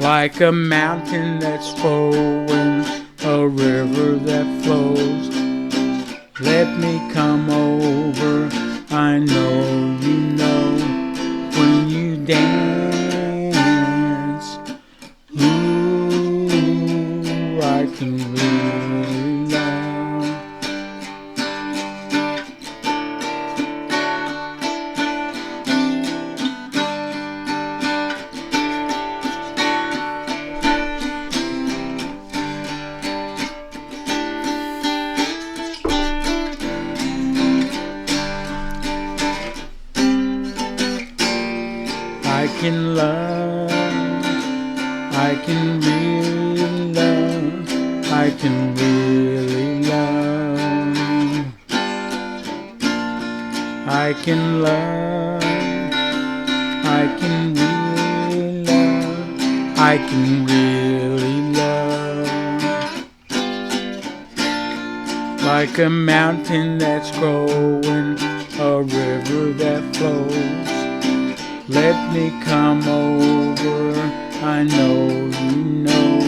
like a mountain that's flowing, a river that flows. Let me come over, I know you know, when you dance, ooh, I can really love. I can love, I can really love, I can really love. I can love, I can really love, I can really love. Like a mountain that's growing, a river that flows. Let me come over, I know you know,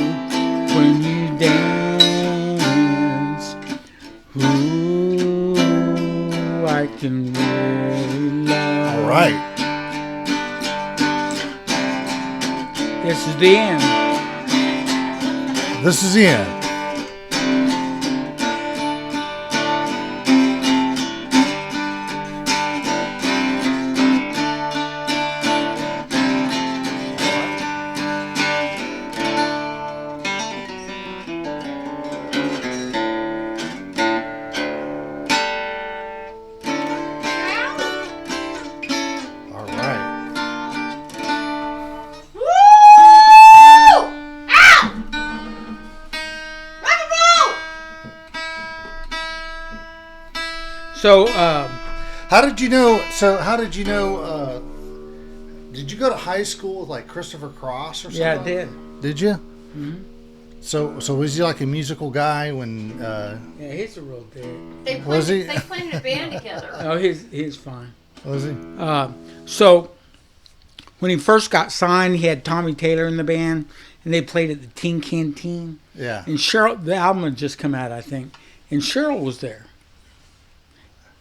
when you dance, ooh, I can really love. All right. This is the end. This is the end. So, How did you know? So, how did you know? Did you go to high school with like Christopher Cross or something? yeah, I did. Did you? Mm-hmm. So was he like a musical guy when? Yeah, he's a real dick. They Was he? played in a band together. Oh, he's fine. Was he? So, when he first got signed, he had Tommy Taylor in the band, and they played at the Teen Canteen. Yeah. And Cheryl, the album had just come out, I think, and Cheryl was there.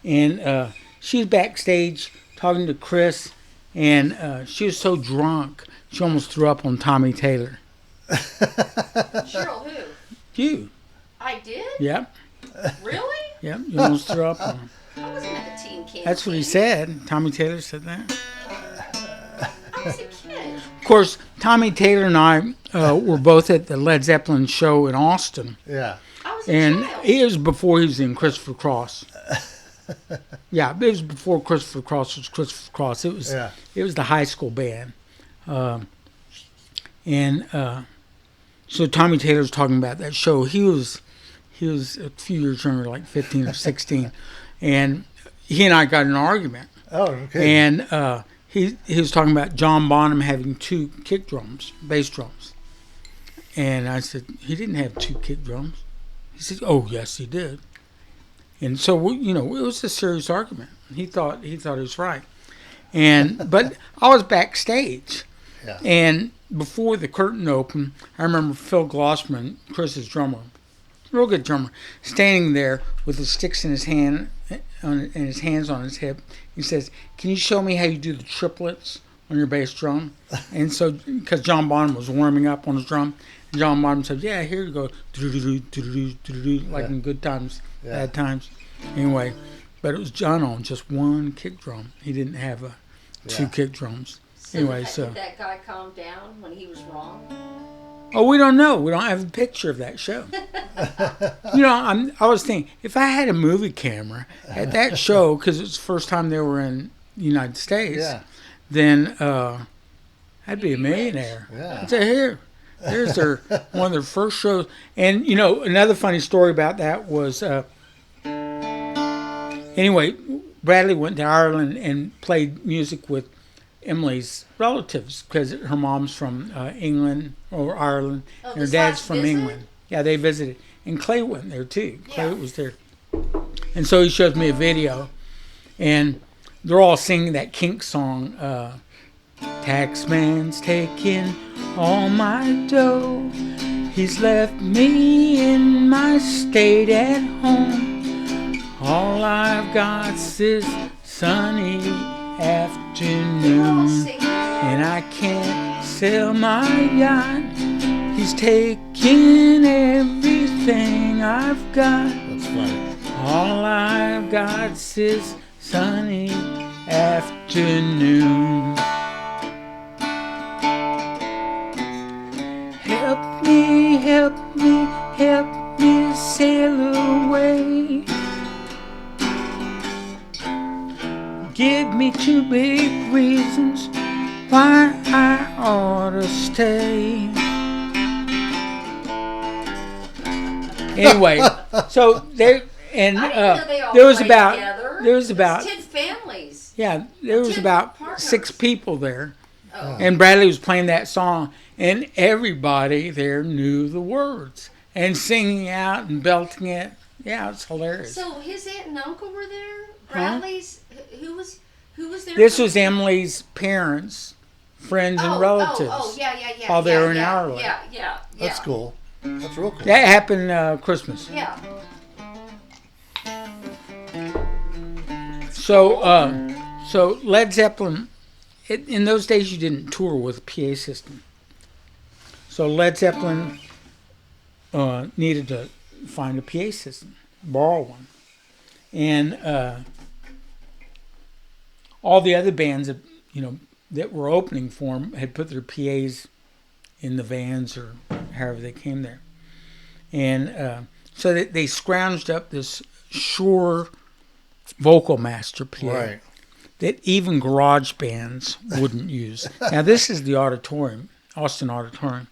And she was backstage talking to Chris, and she was so drunk, she almost threw up on Tommy Taylor. Cheryl who? You. I did? Yep. Really? Yep, you almost threw up on him. I wasn't at the Teen Canteen. That's what he said. Tommy Taylor said that. I was a kid. Of course, Tommy Taylor and I were both at the Led Zeppelin show in Austin. Yeah. I was a And child. it was before he was in Christopher Cross. Yeah, it was before Christopher Cross was Christopher Cross. It was It was the high school band. So Tommy Taylor's talking about that show. He was a few years younger, like 15 or 16. And he and I got in an argument. Oh, okay. And he was talking about John Bonham having 2 kick drums, bass drums. And I said, he didn't have 2 kick drums. He said, oh, yes, he did. And so, it was a serious argument. He thought he was right. But I was backstage. Yeah. And before the curtain opened, I remember Phil Glossman, Chris's drummer, real good drummer, standing there with the sticks in his hand and his hands on his hip. He says, "Can you show me how you do the triplets on your bass drum?" And so, because John Bonham was warming up on his drum, and John Bonham said, "Yeah, here you go, like in good times, bad times." Anyway, but it was John on just 1 kick drum. He didn't have 2 kick drums. Anyway, did that guy calm down when he was wrong? Oh, we don't know. We don't have a picture of that show. I was thinking, if I had a movie camera at that show, because it's the first time they were in the United States, then I'd be a millionaire. Yeah. I'd say, here's one of their first shows. And, another funny story about that was, anyway, Bradley went to Ireland and played music with Emily's relatives, because her mom's from England or Ireland, and her dad's from England. Yeah, they visited. And Clay went there too. Clay was there. And so he shows me a video, and they're all singing that Kink song, Taxman's taking all my dough. He's left me in my state at home. All I've got's this sunny afternoon. And I can't sell my yacht. He's taking everything I've got. That's funny. All I've got's this sunny afternoon. Help me, help me, help me sail away. Give me 2 big reasons why I ought to stay. Anyway, so there and I didn't know they all there was played about together. there was It about 10 families. yeah there was 10 about partners. 6 people there, Oh. and Bradley was playing that song, and everybody there knew the words and singing out and belting it. Yeah, it's hilarious. So his aunt and uncle were there. Bradley's. Who was there? This was Emily's parents, friends, and relatives. Oh, yeah. while they yeah, were in yeah, Ireland. Yeah. That's cool. That's real cool. That happened Christmas. Yeah. So Led Zeppelin, in those days you didn't tour with a PA system. So Led Zeppelin needed to find a PA system, borrow one. And all the other bands that, that were opening for them had put their PAs in the vans or however they came there. And so they scrounged up this Shure Vocal Master PA. Right. That even garage bands wouldn't use. Now, this is the auditorium, Austin Auditorium,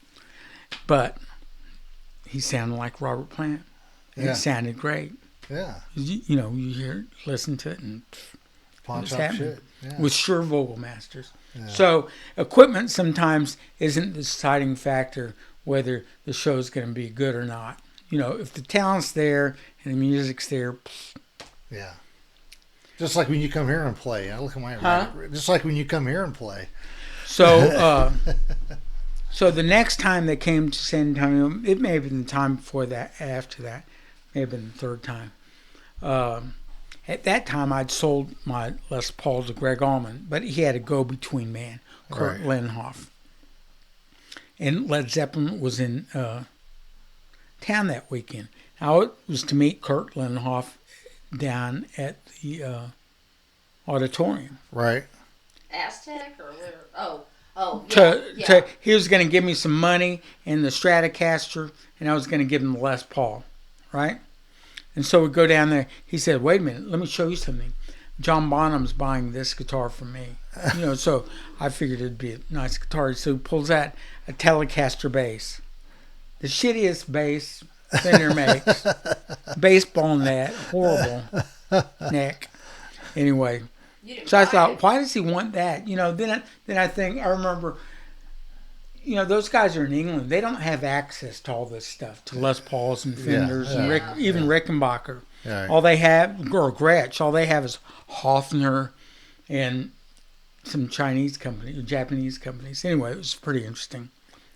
but he sounded like Robert Plant. Yeah. It sounded great. Yeah. You listen to it, and Pawn it's shop happening. shit. Yeah. With Shure Vocal Masters. Yeah. So, equipment sometimes isn't the deciding factor whether the show's going to be good or not. If the talent's there and the music's there, Yeah. Just like when you come here and play. I look at my just like when you come here and play. So, so the next time they came to San Antonio, it may have been the time before that, after that, may have been the third time. At that time, I'd sold my Les Paul to Greg Allman, but he had a go-between man, Kurt Lenhoff. And Led Zeppelin was in town that weekend. Now, it was to meet Kurt Lenhoff down at the auditorium. Right. Aztec or where? He was going to give me some money in the Stratocaster, and I was going to give him the Les Paul, right? And so we go down there. He said, "Wait a minute, let me show you something. John Bonham's buying this guitar from me." So I figured it'd be a nice guitar. So he pulls out a Telecaster bass, the shittiest bass Fender makes. Baseball net, horrible neck. Anyway, so I thought, why does he want that? Then I remember, those guys are in England. They don't have access to all this stuff, to Les Pauls and Fenders and Rickenbacker. Yeah. All they have, or Gretsch, all they have is Hofner and some Chinese company, Japanese companies. Anyway, it was pretty interesting.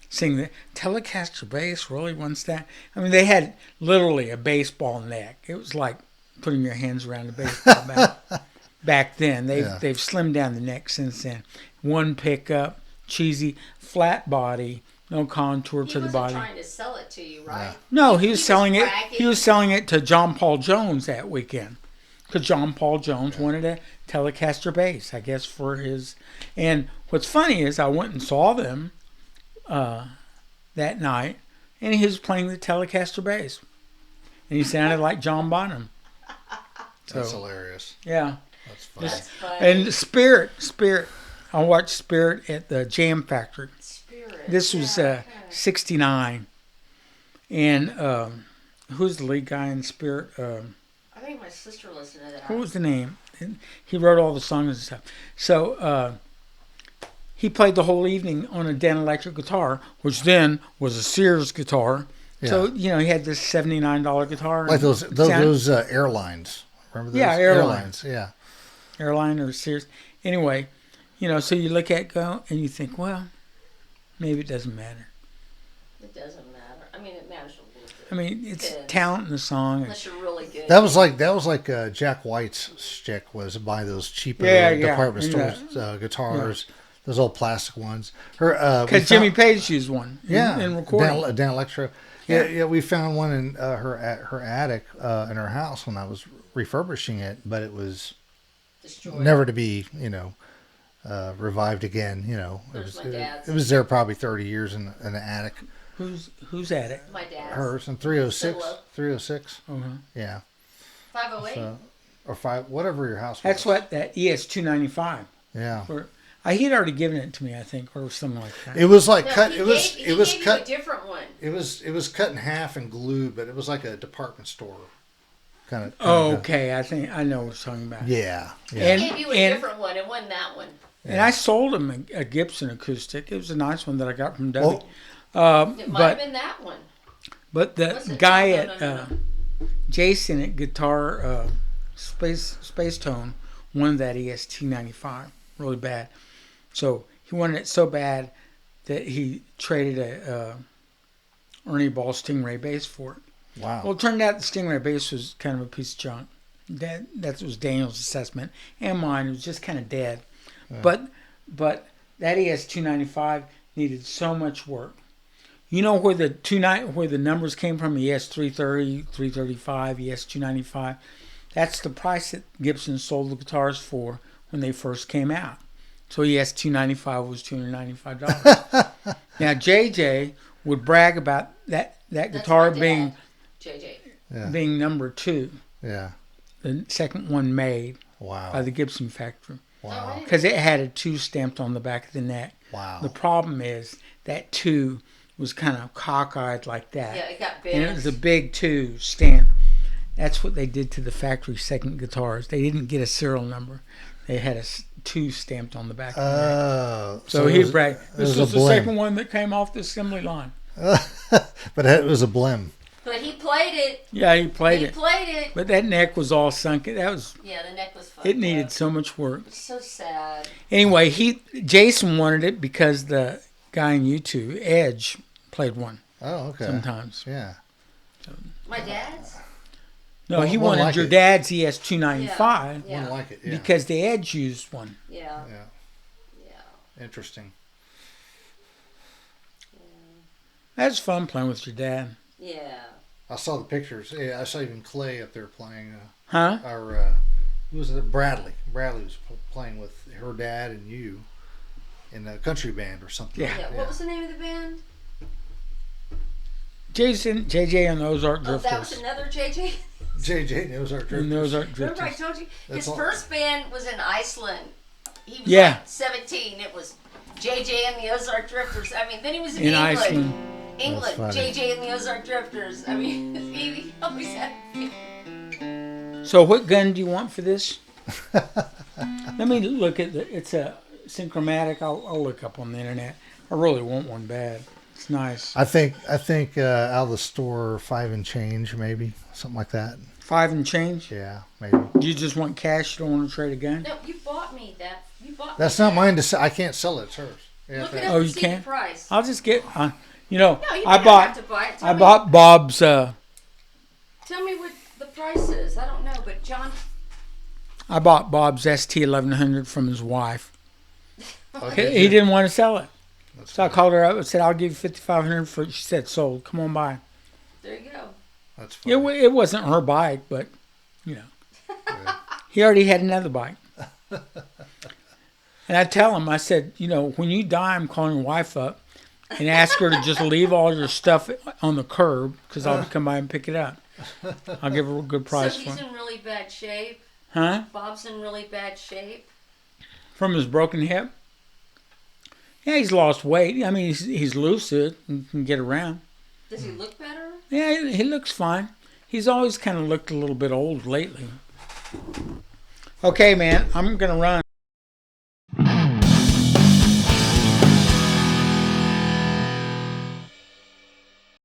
Seeing the Telecaster bass really wants that. I mean, they had literally a baseball neck. It was like putting your hands around a baseball bat. Back then, they've slimmed down the neck since then. One pickup, cheesy, flat body, no contour to the body. He wasn't trying to sell it to you, right? No, he was selling it. bragging. He was selling it to John Paul Jones that weekend, because John Paul Jones wanted a Telecaster bass, I guess, for his. And what's funny is I went and saw them that night, and he was playing the Telecaster bass, and he sounded like John Bonham. That's hilarious. Yeah. That's funny. That's funny. And Spirit. I watched Spirit at the Jam Factory. Spirit. This was 69. And who's the lead guy in Spirit? I think my sister listened to that. What was the name? He wrote all the songs and stuff. So he played the whole evening on a Den Electric guitar, which then was a Sears guitar. Yeah. So, he had this $79 guitar. Like those airlines. Remember those? Yeah, airlines. Yeah. Airline or Sears. Anyway, so you look at go and you think, well, Maybe it doesn't matter. It doesn't matter. I mean, it matters a little bit. I mean, it's Depends. talent in the song. Unless you're really good. That was like Jack White's shtick was buy those cheaper department stores guitars, those old plastic ones. Because Jimmy Page used one. In recording. Dan Electro. Yeah. We found one in her attic in her house when I was refurbishing it, but it was destroyed. Never to be revived again. It was there probably 30 years in the attic. Who's at it? My dad's. Hers in 306. Solo. 306. Uh-huh. Yeah. 508. So, or 5, whatever your house was. That's what that ES-295. Yeah. He'd already given it to me, I think, or something like that. It was like No, cut. he It was gave cut. you a different one. It was cut in half and glued, but it was like a department store kind of. Oh, okay. I think I know what you're talking about. Yeah. He And- gave you a different one. It wasn't that one. And I sold him a Gibson acoustic. It was a nice one that I got from Debbie. Well, It might have been that one. But the Was it? guy No, at no. Jason at Guitar Space Tone wanted that ES-295 really bad. So he wanted it so bad that he traded a Ernie Ball Stingray bass for it. wow. Well, it turned out the Stingray bass was kind of a piece of junk. That was Daniel's assessment and mine. It was just kind of dead. Yeah. But that ES-295 needed so much work. You know where the numbers came from? ES-330, 335, ES-295. That's the price that Gibson sold the guitars for when they first came out. So ES-295 was $295. Now JJ would brag about that That's guitar my being dad, JJ. being number 2, Yeah. the second one made Wow. by the Gibson factory, Wow. because it had a 2 stamped on the back of the neck. Wow. The problem is that 2 was kind of cockeyed like that. Yeah, it got And it bent. was a big 2 stamp. That's what they did to the factory second guitars. They didn't get a serial number. They had a 2 stamped on the back of the neck. Oh. So it he'd was- brag, it this was a the blim. second one that came off the assembly line. But it was a blim. But he played it. Yeah, he played He it. played it. But that neck was all sunken. That was, Yeah, the neck was fucked it needed up. so much work. It's so sad. Anyway, Jason wanted it because the guy in U2, Edge, played one Oh, okay. sometimes. Yeah. My dad's? No, Well, he one wanted like your it. dad's ES-295 Yeah. Wouldn't like it. Yeah. because the Edge used one. Yeah. Yeah. Yeah. Interesting. That was fun playing with your dad. Yeah. I saw the pictures. Yeah, I saw even Clay up there playing. Huh? Who was it? Bradley. Bradley was playing with her dad and you in a country band or something. Yeah. Yeah. What was the name of the band? JJ and the Ozark Oh, that was Drifters. another JJ? JJ and those are And the Ozark Remember I Drifters. told you? His That's all- first band was in Iceland. He was Yeah. like 17. It was JJ and the Ozark Drifters. I mean, then he was in In England. Iceland. England, That's funny. JJ and the Ozark Drifters. I mean, he always had. So what gun do you want for this? Let me look at it's a Synchromatic. I'll look up on the internet. I really want one bad. It's nice. I think out of the store 5 and change, maybe something like that. 5 and change? Yeah, maybe. Do you just want cash? You don't want to trade a gun? No, you bought me that. You bought. That's me not that. mine to sell. I can't sell it. It's hers. Yeah, Look it's it up Oh, and you see can't? the price. I'll just get. No, you don't I have to buy it. Tell I me- bought Bob's. Tell me what the price is. I don't know, but John. I bought Bob's ST1100 from his wife. Okay. He didn't want to sell it, That's so I fine. called her up and said, "I'll give you $5,500 for it." She said, "Sold. Come on by." There you go. That's It, fine. it wasn't her bike, but Yeah. he already had another bike. And I tell him, I said, when you die, I'm calling your wife up and ask her to just leave all your stuff on the curb because I'll come by and pick it up. I'll give her a good price So for he's it. in really bad shape. Huh? Bob's in really bad shape. From his broken hip? Yeah, he's lost weight. I mean, he's lucid and can get around. Does he look better? Yeah, he looks fine. He's always kind of looked a little bit old lately. Okay, man, I'm going to run.